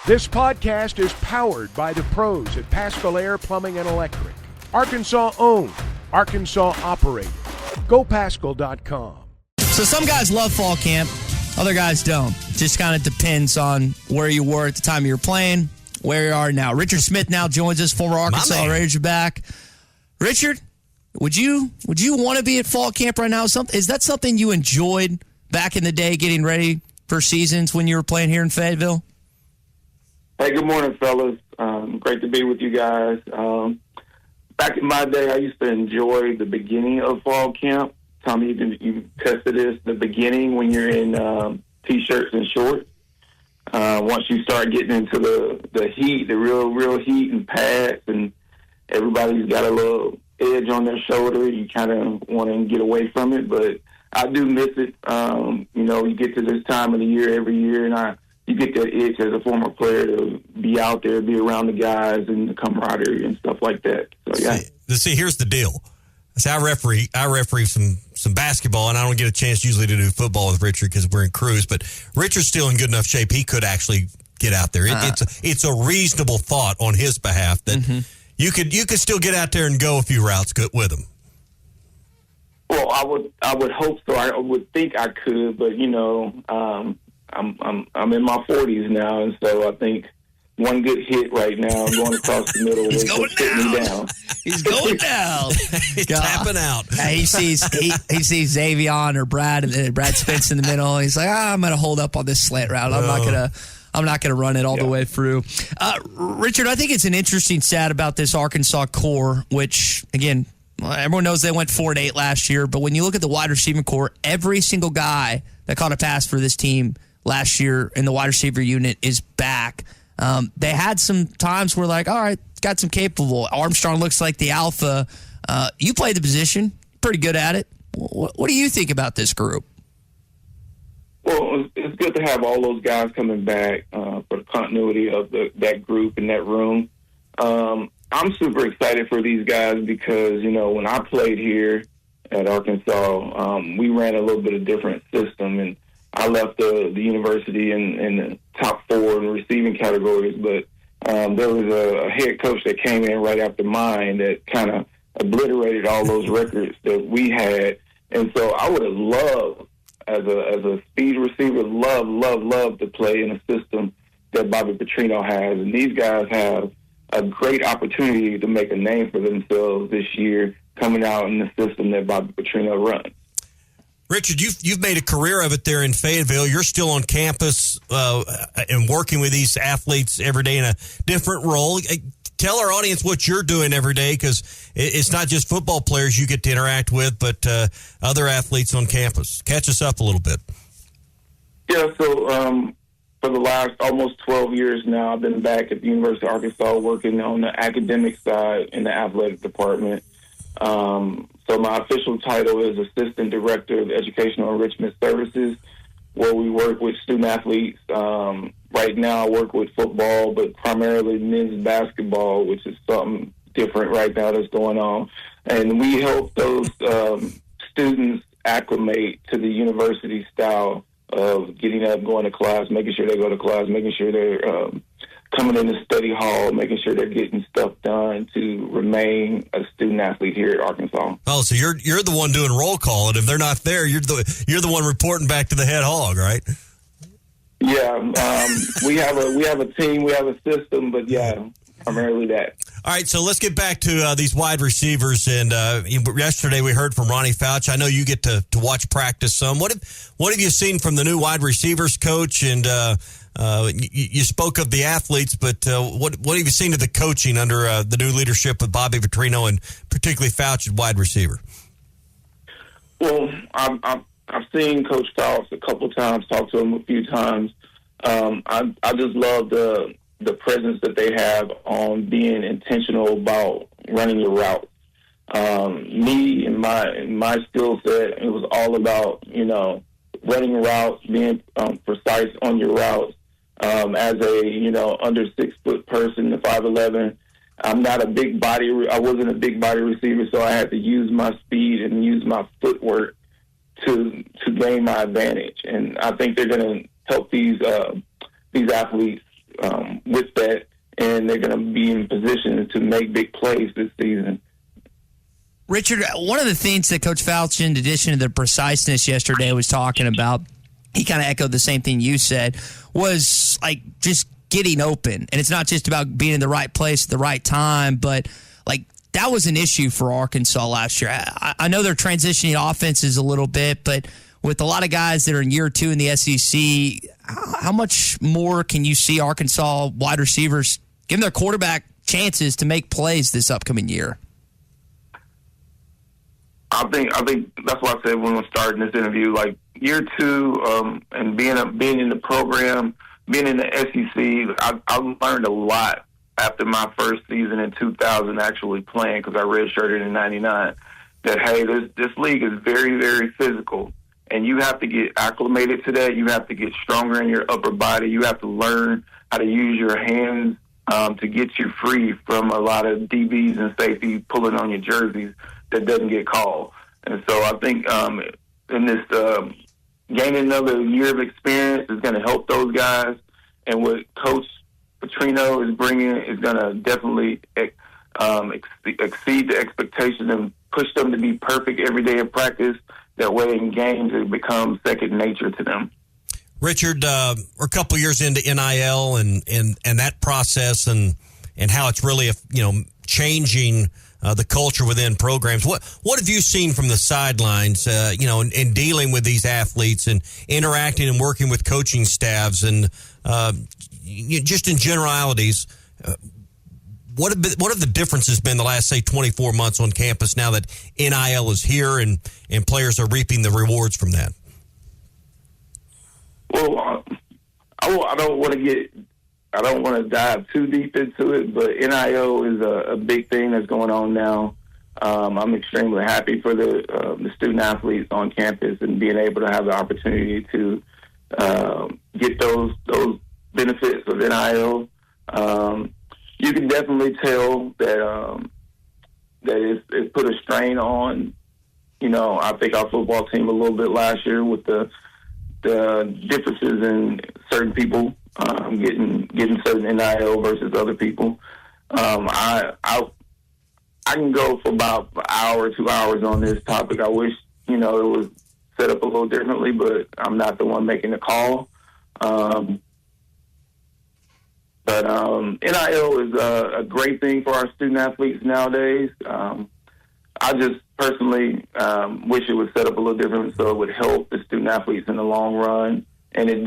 This podcast is powered by the pros at Paschal Air Plumbing and Electric. Arkansas owned, Arkansas operated. GoPaschal.com. So some guys love fall camp, other guys don't. Just kind of depends on where you were at the time you were playing, where you are now. Richard Smith now joins us, former Arkansas Razorback. Richard, would you want to be at fall camp right now? Is that something you enjoyed back in the day, getting ready for seasons when you were playing here in Fayetteville? Hey, good morning, fellas. Great to be with you guys. Back in my day, I used to enjoy the beginning of fall camp. Tommy, you tested this, the beginning when you're in T-shirts and shorts. Once you start getting into the heat, the real heat and pads, and everybody's got a little edge on their shoulder, you kind of want to get away from it. But I do miss it. You get to this time of the year every year, and you get that itch as a former player to be out there, be around the guys and the camaraderie and stuff like that. So, yeah. See, here's the deal. So I referee some basketball, and I don't get a chance usually to do football with Richard because we're in Cruise. But Richard's still in good enough shape. He could actually get out there. It's a reasonable thought on his behalf that you could still get out there and go a few routes with him. Well, I would hope so. I would think I could, but I'm in my 40s now, and so I think one good hit right now, going across the middle, He's will put me down. He's going down. He's tapping out. He sees Xavion or Brad, and Brad Spence in the middle. He's like, I'm going to hold up on this slant route. I'm not gonna run it all the way through. Richard, I think it's an interesting stat about this Arkansas core, which again, everyone knows they went 4-8 last year, but when you look at the wide receiving core, every single guy that caught a pass for this team last year in the wide receiver unit is back. They had some times where, like, all right, got some capable. Armstrong looks like the alpha. You played the position, pretty good at it. What do you think about this group? Well, it's good to have all those guys coming back for the continuity of that group in that room. I'm super excited for these guys because, when I played here at Arkansas, we ran a little bit of different system, and I left the university in the top 4 in receiving categories, but there was a head coach that came in right after mine that kind of obliterated all those records that we had. And so I would have loved, as a speed receiver, love to play in a system that Bobby Petrino has. And these guys have a great opportunity to make a name for themselves this year coming out in the system that Bobby Petrino runs. Richard, you've made a career of it there in Fayetteville. You're still on campus and working with these athletes every day in a different role. Tell our audience what you're doing every day, because it's not just football players you get to interact with, but other athletes on campus. Catch us up a little bit. Yeah, so for the last almost 12 years now, I've been back at the University of Arkansas working on the academic side in the athletic department. So my official title is Assistant Director of Educational Enrichment Services, where we work with student athletes. Right now I work with football, but primarily men's basketball, which is something different right now that's going on. And we help those students acclimate to the university style of getting up, going to class, making sure they go to class, making sure they're coming in the study hall, making sure they're getting stuff done to remain a student athlete here at Arkansas. Oh, so you're the one doing roll call, and if they're not there, you're the one reporting back to the head hog, right? Yeah, we have a team, we have a system, but yeah, primarily that. All right, so let's get back to these wide receivers. And yesterday we heard from Ronnie Fouch. I know you get to watch practice some. What have you seen from the new wide receivers coach? And you spoke of the athletes, but what have you seen of the coaching under the new leadership with Bobby Petrino and particularly Fouch at wide receiver? Well, I've seen Coach Fouch a couple times, talked to him a few times. I just love the presence that they have on being intentional about running your route. Me and my skill set, it was all about, running routes, being precise on your routes. As a, under 6 foot person, the 5'11", I'm not a big body. I wasn't a big body receiver, so I had to use my speed and use my footwork to gain my advantage. And I think they're going to help these athletes with that, and they're going to be in position to make big plays this season. Richard, one of the things that Coach Fouch, in addition to the preciseness yesterday, was talking about, he kind of echoed the same thing you said, was like just getting open. And it's not just about being in the right place at the right time, but like that was an issue for Arkansas last year. I know they're transitioning offenses a little bit, but with a lot of guys that are in year 2 in the SEC, how much more can you see Arkansas wide receivers giving their quarterback chances to make plays this upcoming year? I think that's why I said when we're starting this interview, like year 2, and being in the program, being in the SEC, I learned a lot after my first season in 2000 actually playing, because I redshirted in 99, that, hey, this league is very, very physical, and you have to get acclimated to that. You have to get stronger in your upper body. You have to learn how to use your hands to get you free from a lot of DBs and safety pulling on your jerseys that doesn't get called. And so I think in this gaining another year of experience is going to help those guys. And what Coach Petrino is bringing is going to definitely exceed the expectations and push them to be perfect every day in practice. That way in games it becomes second nature to them. Richard, we're a couple years into NIL and that process and how it's really changing the culture within programs. What have you seen from the sidelines, in dealing with these athletes and interacting and working with coaching staffs and just in generalities? What have the differences been the last, say, 24 months on campus now that NIL is here and players are reaping the rewards from that? Well, I don't want to dive too deep into it, but NIL is a big thing that's going on now. I'm extremely happy for the student athletes on campus and being able to have the opportunity to get those benefits of NIL. You can definitely tell that it's put a strain on. I think our football team a little bit last year with the differences in certain people getting certain NIL versus other people. I can go for about an hour, 2 hours on this topic. I wish it was set up a little differently, but I'm not the one making the call. But NIL is a great thing for our student athletes nowadays. I just personally wish it was set up a little different so it would help the student athletes in the long run, and you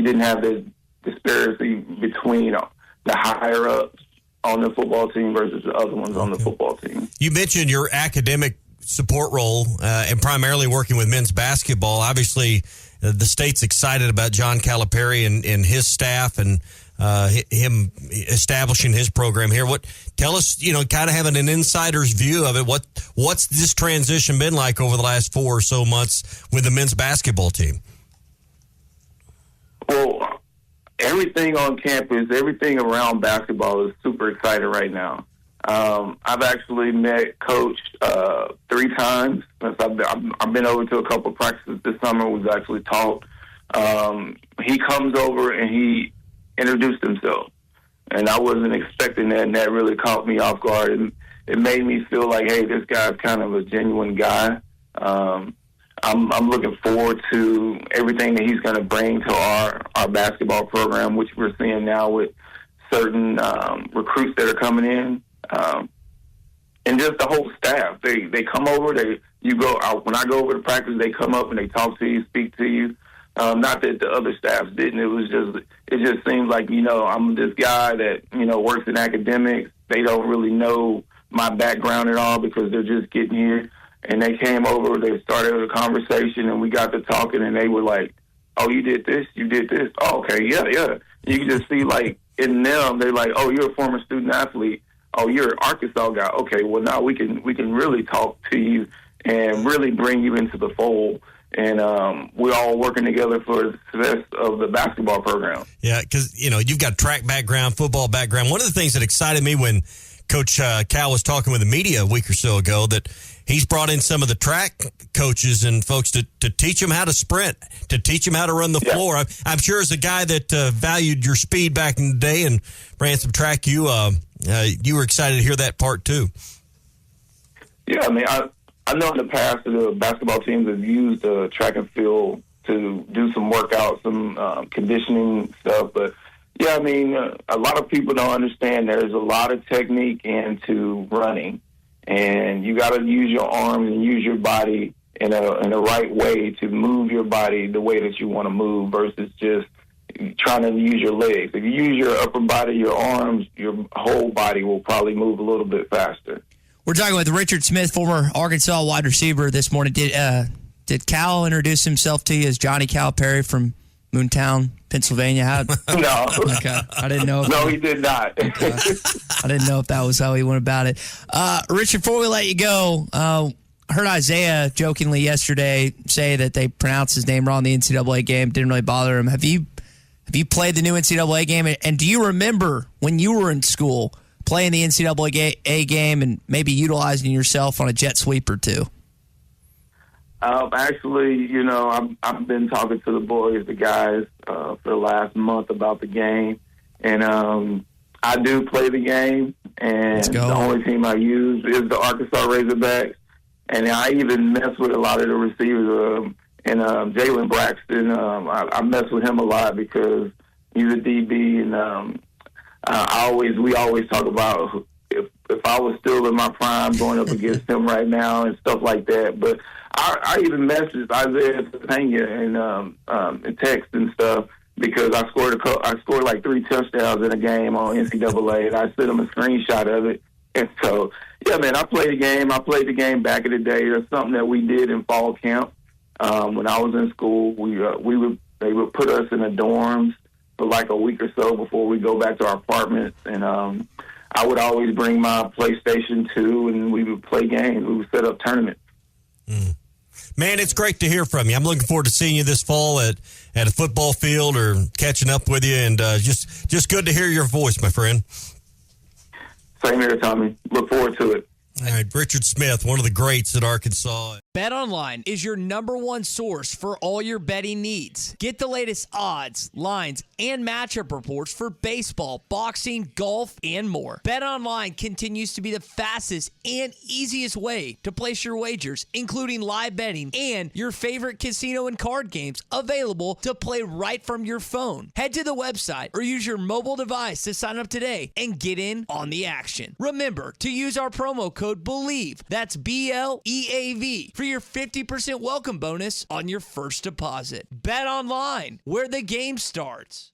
didn't have this disparity between the higher ups on the football team versus the other ones on the football team. You mentioned your academic support role and primarily working with men's basketball. Obviously, the state's excited about John Calipari and his staff and him establishing his program here. Tell us, kind of having an insider's view of it. What's this transition been like over the last 4 or so months with the men's basketball team? Well, everything on campus, everything around basketball is super exciting right now. I've actually met Coach 3 times since I've been over to a couple of practices this summer. We've actually talked. He comes over and he introduced himself, and I wasn't expecting that, and that really caught me off guard. And it made me feel like, hey, this guy's kind of a genuine guy. I'm looking forward to everything that he's going to bring to our basketball program, which we're seeing now with certain recruits that are coming in, and just the whole staff. They come over. When I go over to practice, they come up and they talk to you, speak to you. Not that the other staffs didn't. It just seems like, I'm this guy that, works in academics. They don't really know my background at all because they're just getting here. And they came over, they started a conversation, and we got to talking, and they were like, oh, you did this? Oh, okay, yeah. You can just see, like, in them, they're like, oh, you're a former student athlete. Oh, you're an Arkansas guy. Okay, well, now we can really talk to you and really bring you into the fold. And we're all working together for the success of the basketball program. Yeah, because, you've got track background, football background. One of the things that excited me when Coach Cal was talking with the media a week or so ago that he's brought in some of the track coaches and folks to teach them how to sprint, to teach them how to run the floor. I'm sure as a guy that valued your speed back in the day and ran some track, you were excited to hear that part too. Yeah, I mean, I know in the past the basketball teams have used track and field to do some workouts, some conditioning stuff. But, yeah, I mean, a lot of people don't understand there's a lot of technique into running. And you got to use your arms and use your body in a right way to move your body the way that you want to move versus just trying to use your legs. If you use your upper body, your arms, your whole body will probably move a little bit faster. We're talking with Richard Smith, former Arkansas wide receiver this morning. Did Cal introduce himself to you as Johnny Calipari from Moontown, Pennsylvania? No. Okay. I didn't know. No, he did not. Okay. I didn't know if that was how he went about it. Richard, before we let you go, I heard Isaiah jokingly yesterday say that they pronounced his name wrong in the NCAA game. Didn't really bother him. Have you played the new NCAA game? And do you remember when you were in school playing the NCAA game and maybe utilizing yourself on a jet sweep or two? Actually, I've been talking to the boys, the guys, for the last month about the game. And I do play the game. And the only team I use is the Arkansas Razorbacks. And I even mess with a lot of the receivers. And Jalen Braxton, I mess with him a lot because he's a DB. And we always talk about if I was still in my prime going up against him right now and stuff like that. But I even messaged Isaiah Pena and text and stuff because I scored like 3 touchdowns in a game on NCAA, and I sent him a screenshot of it. And so, yeah, man, I played the game. I played the game back in the day. That's something that we did in fall camp. When I was in school, they would put us in the dorms for like a week or so before we go back to our apartments, and I would always bring my PlayStation 2, and we would play games. We would set up tournaments. Mm. Man, it's great to hear from you. I'm looking forward to seeing you this fall at a football field or catching up with you, and just good to hear your voice, my friend. Same here, Tommy. Look forward to it. All right, Richard Smith, one of the greats at Arkansas. BetOnline is your #1 source for all your betting needs. Get the latest odds, lines, and matchup reports for baseball, boxing, golf, and more. BetOnline continues to be the fastest and easiest way to place your wagers, including live betting and your favorite casino and card games available to play right from your phone. Head to the website or use your mobile device to sign up today and get in on the action. Remember to use our promo code BELIEVE, that's BLEAV, for your 50% welcome bonus on your first deposit. Bet online, where the game starts.